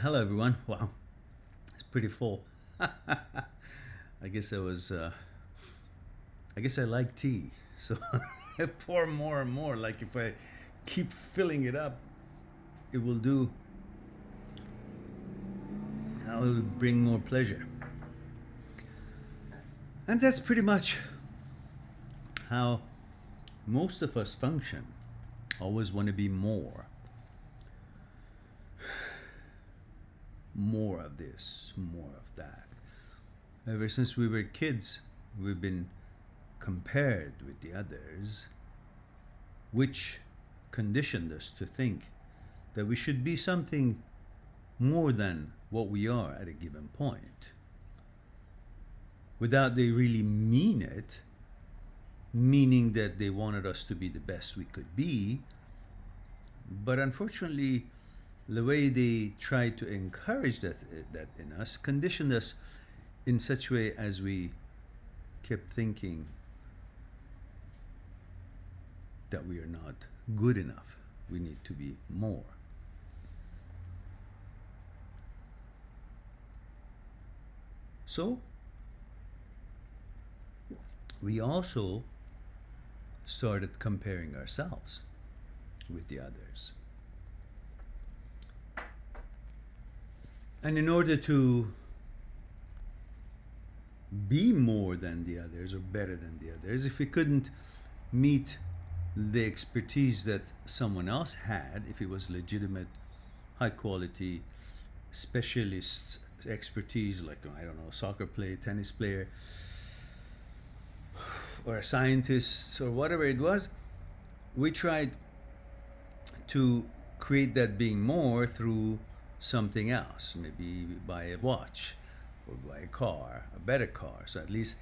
Hello, everyone. Wow, it's pretty full. I guess I was. I guess I like tea, so I pour more and more. Like if I keep filling it up, it will do. It will bring more pleasure, and that's pretty much how most of us function. Always want to be more of this, more of that. Ever since we were kids, we've been compared with the others, which conditioned us to think that we should be something more than what we are at a given point. Without they really mean it, meaning that they wanted us to be the best we could be. But unfortunately, the way they tried to encourage that in us conditioned us in such a way as we kept thinking that we are not good enough. We need to be more. So, we also started comparing ourselves with the others. And in order to be more than the others or better than the others, if we couldn't meet the expertise that someone else had, if it was legitimate, high quality, specialists expertise, like, I don't know, soccer player, tennis player, or a scientist, or whatever it was, we tried to create that being more through something else. Maybe buy a watch or buy a car, a better car. So at least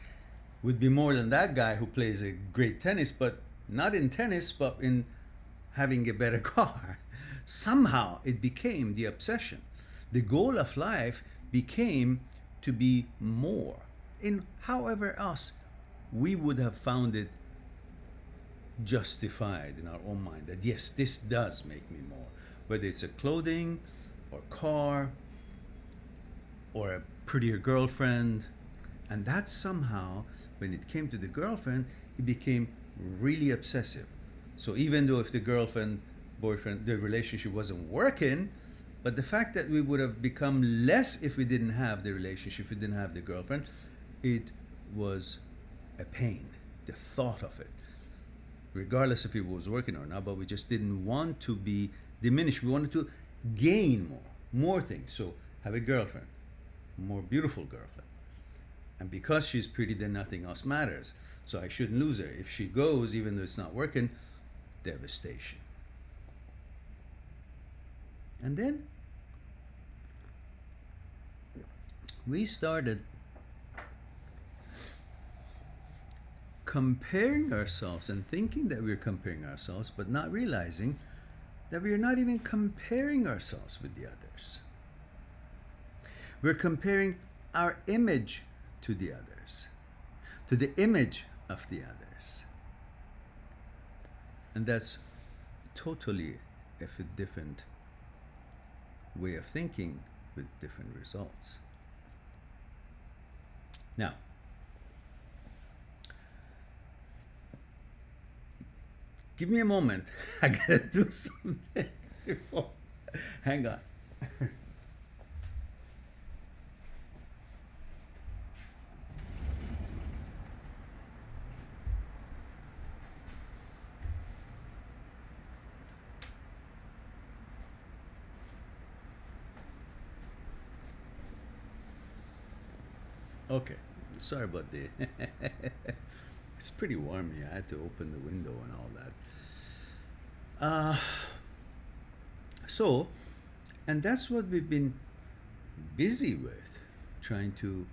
would be more than that guy who plays a great tennis, but not in tennis, but in having a better car. Somehow it became the obsession. The goal of life became to be more in however else we would have found it justified in our own mind that yes, this does make me more. Whether it's a clothing or car or a prettier girlfriend. And that somehow, when it came to the girlfriend, it became really obsessive. So even though if the girlfriend, boyfriend, the relationship wasn't working, but the fact that we would have become less if we didn't have the relationship, if we didn't have the girlfriend, it was a pain. The thought of it, regardless if it was working or not, but we just didn't want to be diminished. We wanted to gain more things. So have a girlfriend, more beautiful girlfriend. And because she's pretty, then nothing else matters. So I shouldn't lose her. If she goes, even though it's not working, devastation. And then we started comparing ourselves and thinking that we're comparing ourselves, but not realizing that we are not even comparing ourselves with the others. We're comparing our image to the others, to the image of the others. And that's totally a different way of thinking with different results. Now, give me a moment. I gotta do something before. Hang on. Okay, sorry about the. It's pretty warm here. I had to open the window and all that. So, and that's what we've been busy with, trying to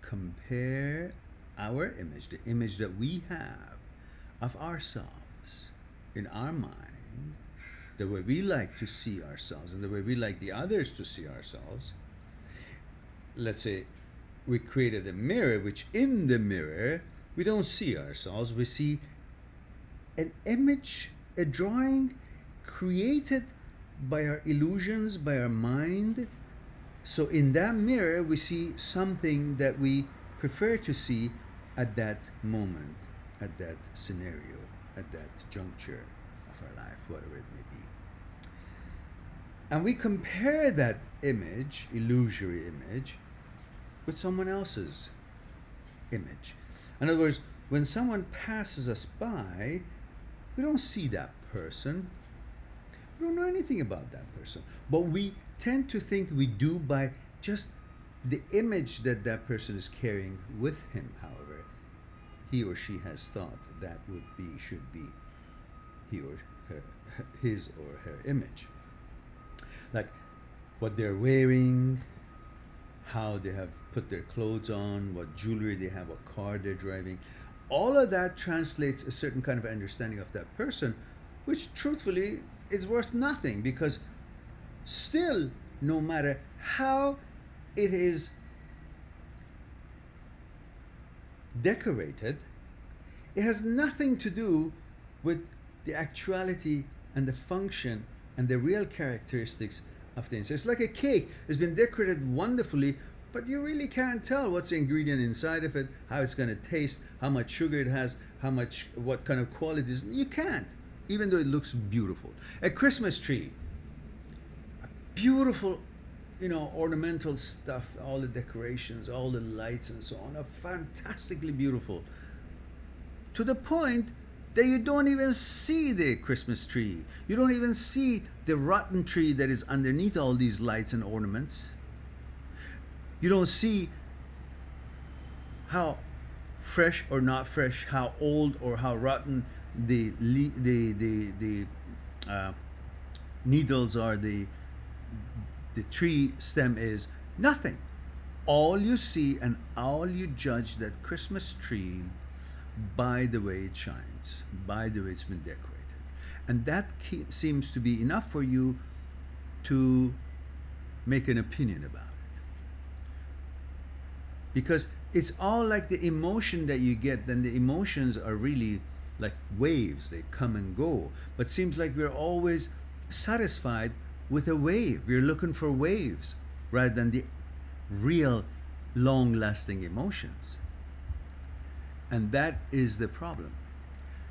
compare our image, the image that we have of ourselves in our mind, the way we like to see ourselves and the way we like the others to see ourselves. Let's say we created a mirror, which in the mirror we don't see ourselves, we see an image, a drawing created by our illusions, by our mind, So in that mirror, we see something that we prefer to see at that moment, at that scenario, at that juncture of our life, whatever it may be. And we compare that image, illusory image, with someone else's image. In other words, when someone passes us by, we don't see that person. We don't know anything about that person. But we tend to think we do by just the image that that person is carrying with him, however, he or she has thought that would be, should be he or her, his or her image. Like what they're wearing, how they have put their clothes on, what jewelry they have, what car they're driving. All of that translates a certain kind of understanding of that person, which truthfully is worth nothing, because still, no matter how it is decorated, it has nothing to do with the actuality and the function and the real characteristics of the inside. It's like a cake. It's been decorated wonderfully, but you really can't tell what's the ingredient inside of it, how it's going to taste, how much sugar it has, what kind of qualities. You can't, even though it looks beautiful. A Christmas tree, beautiful, ornamental stuff, all the decorations, all the lights and so on are fantastically beautiful, to the point that you don't even see the Christmas tree. You don't even see the rotten tree that is underneath all these lights and ornaments. You don't see how fresh or not fresh, how old or how rotten the needles are, the tree stem is. Nothing. All you see and all you judge that Christmas tree by the way it shines, by the way it's been decorated. And that seems to be enough for you to make an opinion about it. Because it's all like the emotion that you get, then the emotions are really like waves, they come and go. But seems like we're always satisfied with a wave. We're looking for waves rather than the real long-lasting emotions. And that is the problem.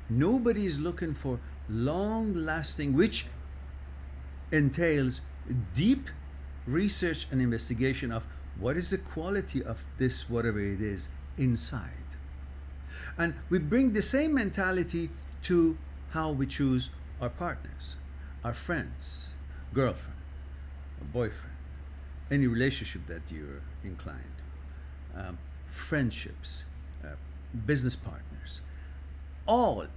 Nobody is looking for long-lasting, which entails deep research and investigation of what is the quality of this, whatever it is, inside. And we bring the same mentality to how we choose our partners, our friends, girlfriend, or boyfriend, any relationship that you're inclined to, friendships, business partners.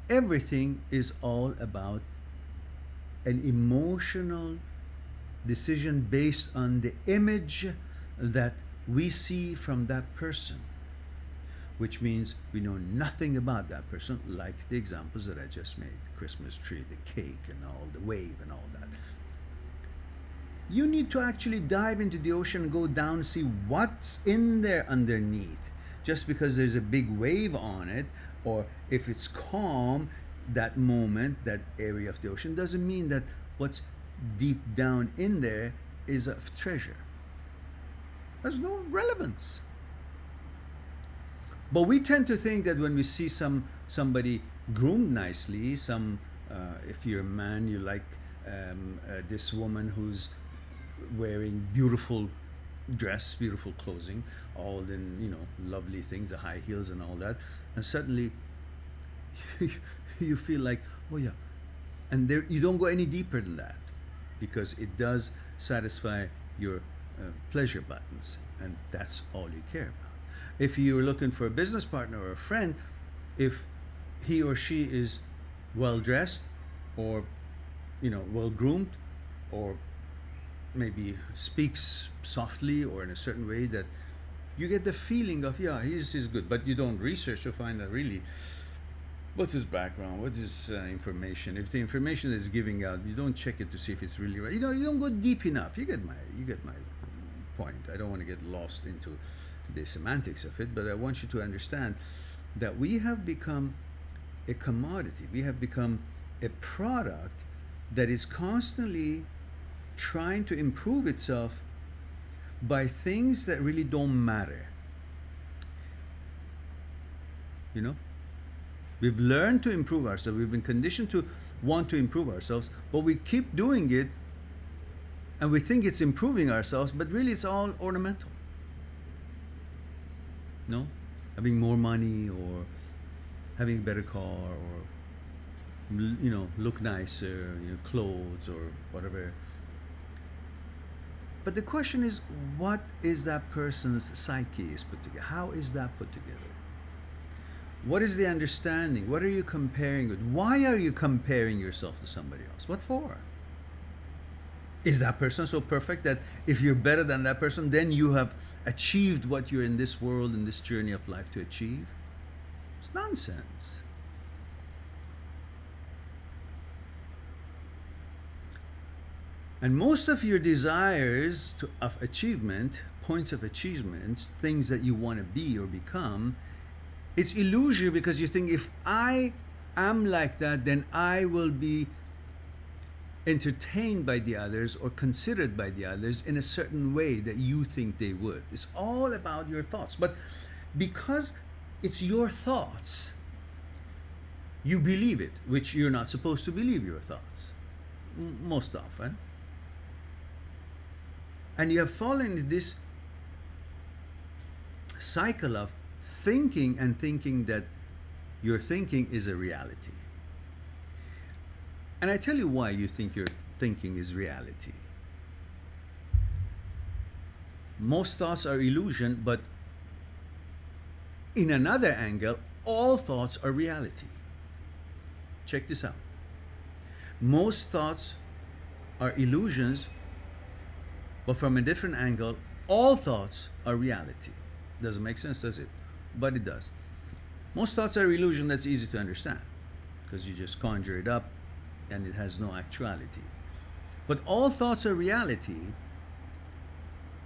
Everything is all about an emotional decision based on the image that we see from that person, which means we know nothing about that person, like the examples that I just made, the Christmas tree, the cake, and all the wave and all that. You need to actually dive into the ocean and go down and see what's in there underneath. Just because there's a big wave on it, or if it's calm, that moment, that area of the ocean, doesn't mean that what's deep down in there is of treasure. There's no relevance. But we tend to think that when we see somebody groomed nicely, if you're a man, you like this woman who's wearing beautiful dress, beautiful clothing, all the lovely things, the high heels and all that, and suddenly you feel like, oh yeah, and there you don't go any deeper than that, because it does satisfy your pleasure buttons, and that's all you care about. If you're looking for a business partner or a friend, if he or she is well dressed, or well groomed, or maybe speaks softly or in a certain way that you get the feeling of, yeah, he's good, but you don't research to find out really what's his background, what's his information. If the information is giving out, you don't check it to see if it's really right. You don't go deep enough. You get my point. I don't want to get lost into the semantics of it, but I want you to understand that we have become a commodity. We have become a product that is constantly trying to improve itself by things that really don't matter. You know? We've learned to improve ourselves. We've been conditioned to want to improve ourselves, but we keep doing it and we think it's improving ourselves, but really it's all ornamental. No? Having more money or having a better car or, you know, look nicer, you know, clothes or whatever. But the question is, what is that person's psyche is put together? How is that put together? What is the understanding? What are you comparing with? Why are you comparing yourself to somebody else? What for? Is that person so perfect that if you're better than that person, then you have achieved what you're in this world, in this journey of life to achieve? It's nonsense. And most of your desires of achievement, points of achievements, things that you want to be or become, it's illusory because you think if I am like that, then I will be entertained by the others or considered by the others in a certain way that you think they would. It's all about your thoughts. But because it's your thoughts, you believe it, which you're not supposed to believe your thoughts most often. And you have fallen into this cycle of thinking and thinking that your thinking is a reality. And I tell you why you think your thinking is reality. Most thoughts are illusion, but in another angle, all thoughts are reality. Check this out. Most thoughts are illusions, but from a different angle, all thoughts are reality. Doesn't make sense, does it? But it does. Most thoughts are illusion. That's easy to understand because you just conjure it up and it has no actuality. But all thoughts are reality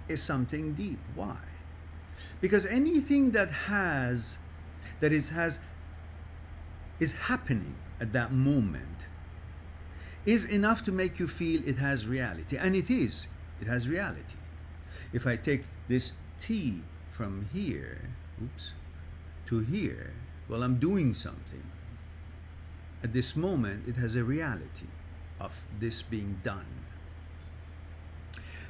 is something deep. Why? Because anything that is happening at that moment is enough to make you feel it has reality. And it is. It has reality. If I take this T from here, to here, well, I'm doing something. At this moment, it has a reality of this being done.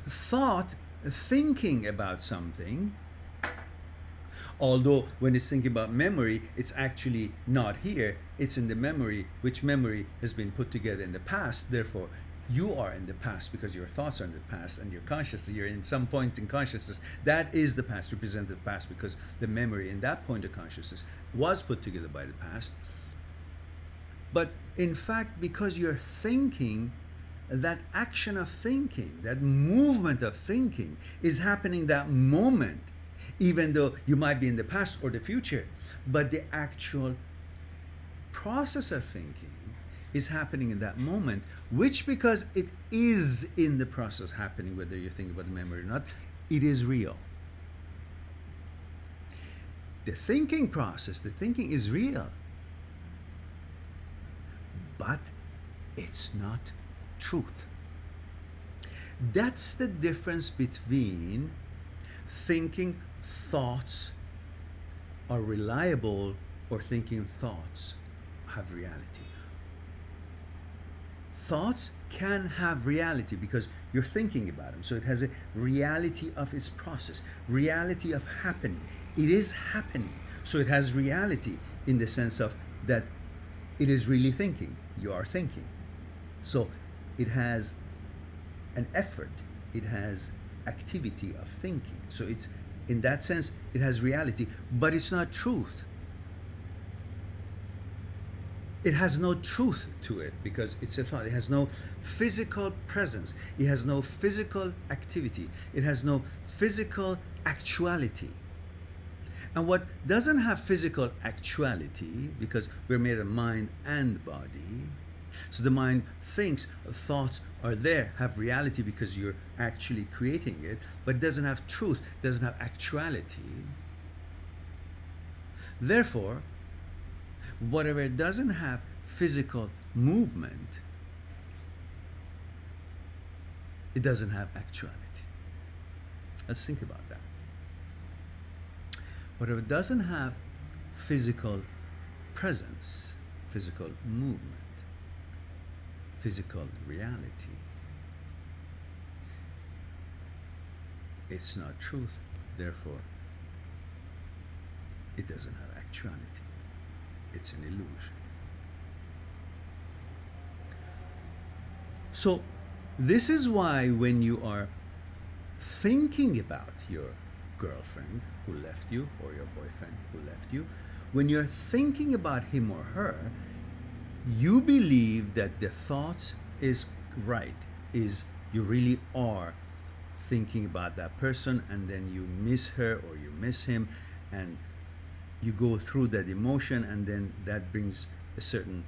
Thinking about something, although when it's thinking about memory, it's actually not here, it's in the memory, which memory has been put together in the past. Therefore, you are in the past because your thoughts are in the past and your consciousness, you're in some point in consciousness. That is the past, represented the past because the memory in that point of consciousness was put together by the past. But in fact, because you're thinking, that action of thinking, that movement of thinking is happening that moment, even though you might be in the past or the future, but the actual process of thinking is happening in that moment, which because it is in the process happening, whether you think about the memory or not, it is real. The thinking process, the thinking is real, but it's not truth. That's the difference between thinking thoughts are reliable or thinking thoughts have reality. Thoughts can have reality because you're thinking about them. So it has a reality of its process, reality of happening. It is happening. So it has reality in the sense of that it is really thinking. You are thinking. So it has an effort. It has activity of thinking. So it's, in that sense, it has reality, but it's not truth. It has no truth to it because it's a thought. It has no physical presence. It has no physical activity. It has no physical actuality. And what doesn't have physical actuality, because we're made of mind and body, so the mind thinks thoughts are there, have reality because you're actually creating it, but doesn't have truth, doesn't have actuality. Therefore, whatever doesn't have physical movement, it doesn't have actuality. Let's think about that. Whatever doesn't have physical presence, physical movement, physical reality, it's not truth, therefore it doesn't have actuality. It's an illusion. So this is why when you are thinking about your girlfriend who left you or your boyfriend who left you, when you're thinking about him or her, you believe that the thoughts is right, is you really are thinking about that person, and then you miss her or you miss him, and you go through that emotion, and then that brings a certain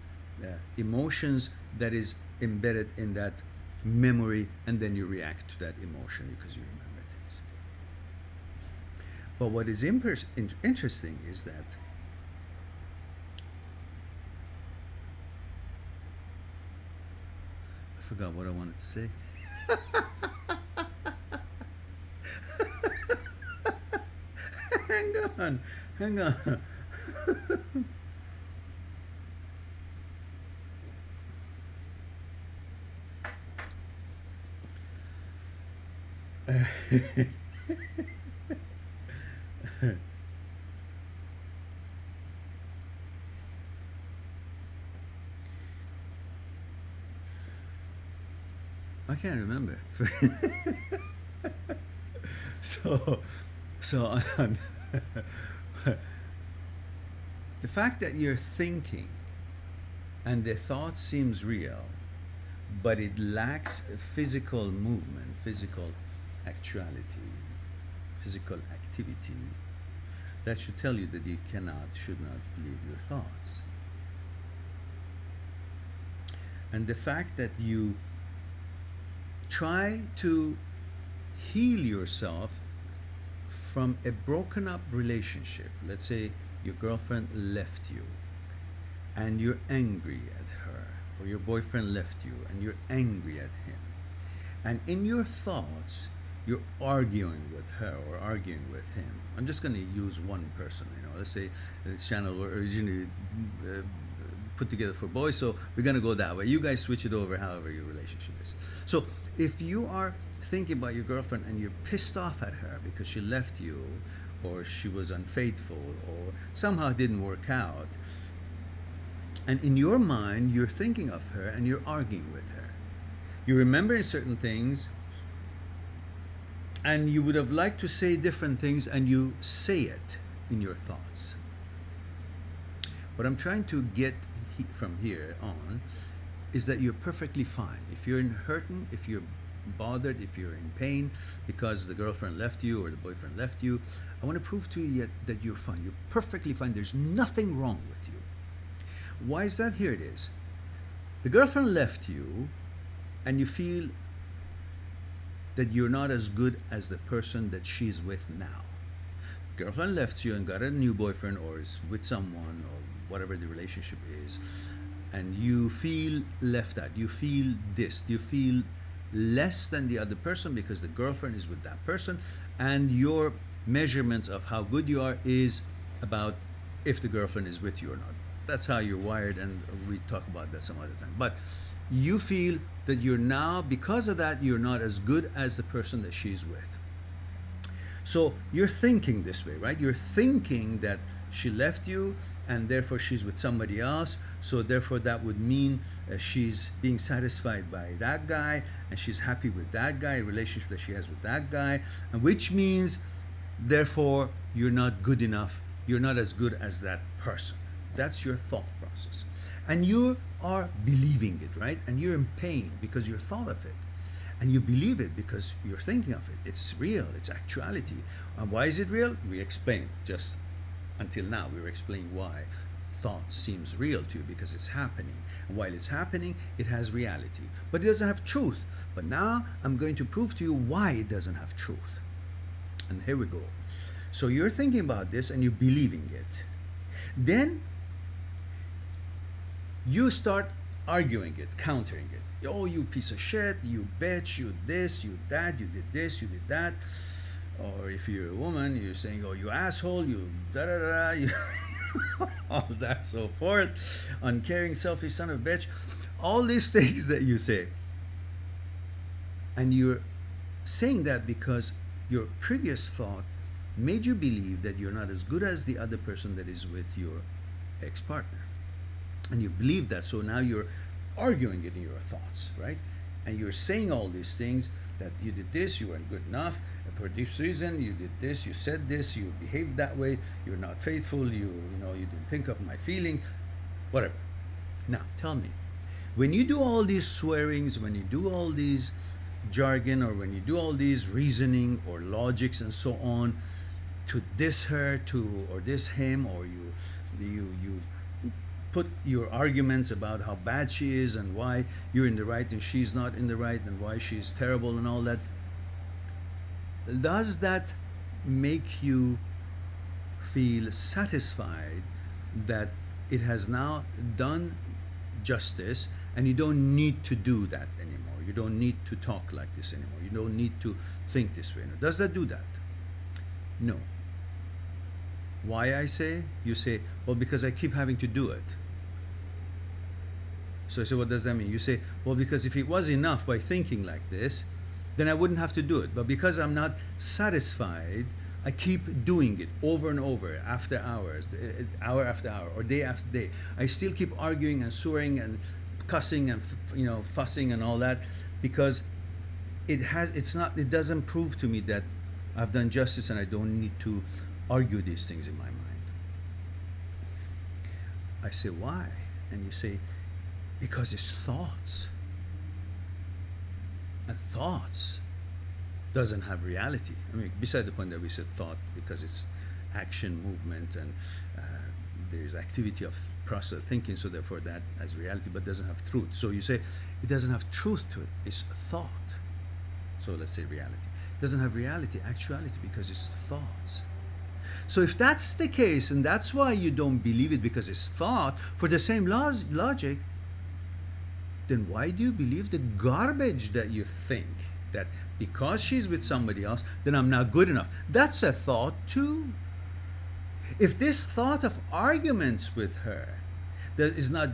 emotions that is embedded in that memory, and then you react to that emotion because you remember things. But what is interesting is that I forgot what I wanted to say. Hang on. I can't remember. so the fact that you're thinking and the thought seems real, but it lacks physical movement, physical actuality, physical activity, that should tell you that you should not believe your thoughts. And the fact that you try to heal yourself from a broken up relationship, let's say your girlfriend left you and you're angry at her, or your boyfriend left you and you're angry at him, and in your thoughts you're arguing with her or arguing with him. I'm just going to use one person, let's say this channel was originally put together for boys, so we're going to go that way. You guys switch it over however your relationship is. So if you are thinking about your girlfriend and you're pissed off at her because she left you, or she was unfaithful, or somehow it didn't work out, and in your mind you're thinking of her and you're arguing with her, you're remembering certain things, and you would have liked to say different things, and you say it in your thoughts. What I'm trying to get from here on is that you're perfectly fine. If you're hurting, if you're bothered, if you're in pain because the girlfriend left you or the boyfriend left you, I want to prove to you that you're fine. You're perfectly fine. There's nothing wrong with you. Why is that? Here it is. The girlfriend left you and you feel that you're not as good as the person that she's with now. Girlfriend left you and got a new boyfriend or is with someone or whatever the relationship is, and you feel left out. You feel dissed. You feel less than the other person because the girlfriend is with that person, and your measurements of how good you are is about if the girlfriend is with you or not. That's how you're wired, and we talk about that some other time. But you feel that you're now, because of that, you're not as good as the person that she's with. So you're thinking this way, right? You're thinking that she left you and therefore she's with somebody else, so therefore that would mean she's being satisfied by that guy and she's happy with that guy, a relationship that she has with that guy, and which means therefore you're not good enough, you're not as good as that person. That's your thought process, and you are believing it, right? And you're in pain because you thought of it, and you believe it because you're thinking of it. It's real, it's actuality. And why is it real? We explained just until now. We were explaining why thought seems real to you, because it's happening, and while it's happening it has reality, but it doesn't have truth. But now I'm going to prove to you why it doesn't have truth, and here we go. So you're thinking about this and you're believing it, then you start arguing it, countering it. Oh, you piece of shit, you bitch, you this, you that, you did this, you did that. Or if you're a woman, you're saying, "Oh, you asshole, you da da da," you all that so forth, uncaring, selfish son of a bitch, all these things that you say, and you're saying that because your previous thought made you believe that you're not as good as the other person that is with your ex-partner, and you believe that, so now you're arguing it in your thoughts, right? And you're saying all these things, that you did this, you weren't good enough, and for this reason you did this, you said this, you behaved that way, you're not faithful, you didn't think of my feeling, whatever. Now tell me, when you do all these swearings, when you do all these jargon, or when you do all these reasoning or logics and so on, to diss her, to or diss him, or you put your arguments about how bad she is and why you're in the right and she's not in the right and why she's terrible and all that, does that make you feel satisfied that it has now done justice and you don't need to do that anymore? You don't need to talk like this anymore. You don't need to think this way anymore. Does that do that? No. Why, I say? You say, well, because I keep having to do it. So I say, what does that mean? You say, well, because if it was enough by thinking like this, then I wouldn't have to do it. But because I'm not satisfied, I keep doing it over and over, after hours, hour after hour, or day after day. I still keep arguing and swearing and cussing and fussing and all that, because it doesn't prove to me that I've done justice, and I don't need to argue these things in my mind. I say, why? And you say, because it's thoughts. And thoughts doesn't have reality. I mean, beside the point that we said thought, because it's action, movement, and there's activity of process thinking, so therefore that has reality, but doesn't have truth. So you say it doesn't have truth to it, it's thought. So let's say reality. It doesn't have reality, actuality, because it's thoughts. So if that's the case, and that's why you don't believe it because it's thought, for the same logic, then why do you believe the garbage that you think that because she's with somebody else, then I'm not good enough? That's a thought too. If this thought of arguments with her that is not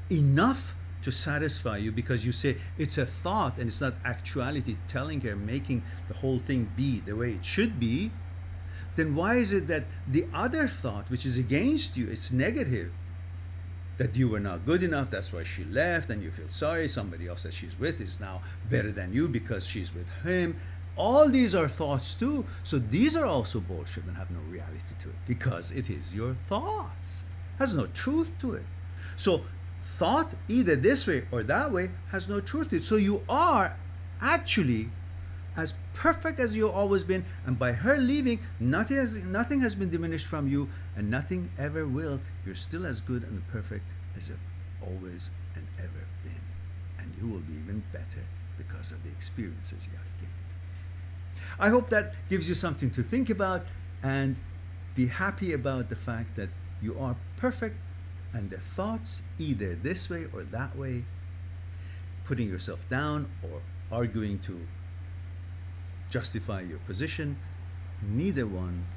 enough to satisfy you, because you say it's a thought and it's not actuality telling her, making the whole thing be the way it should be, then why is it that the other thought, which is against you, it's negative, that you were not good enough, that's why she left, and you feel sorry, somebody else that she's with is now better than you because she's with him. All these are thoughts too. So these are also bullshit and have no reality to it, because it is your thoughts. Has no truth to it. So thought either this way or that way has no truth to it. So you are actually as perfect as you've always been, and by her leaving, nothing has been diminished from you, and nothing ever will. You're still as good and perfect as you've always and ever been, and you will be even better because of the experiences you have gained. I hope that gives you something to think about, and be happy about the fact that you are perfect, and the thoughts either this way or that way, putting yourself down or arguing to justify your position, neither one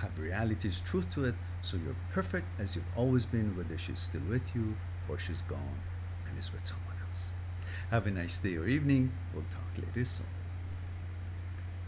have reality's truth to it. So you're perfect as you've always been, whether she's still with you or she's gone and is with someone else. Have a nice day or evening. We'll talk later soon.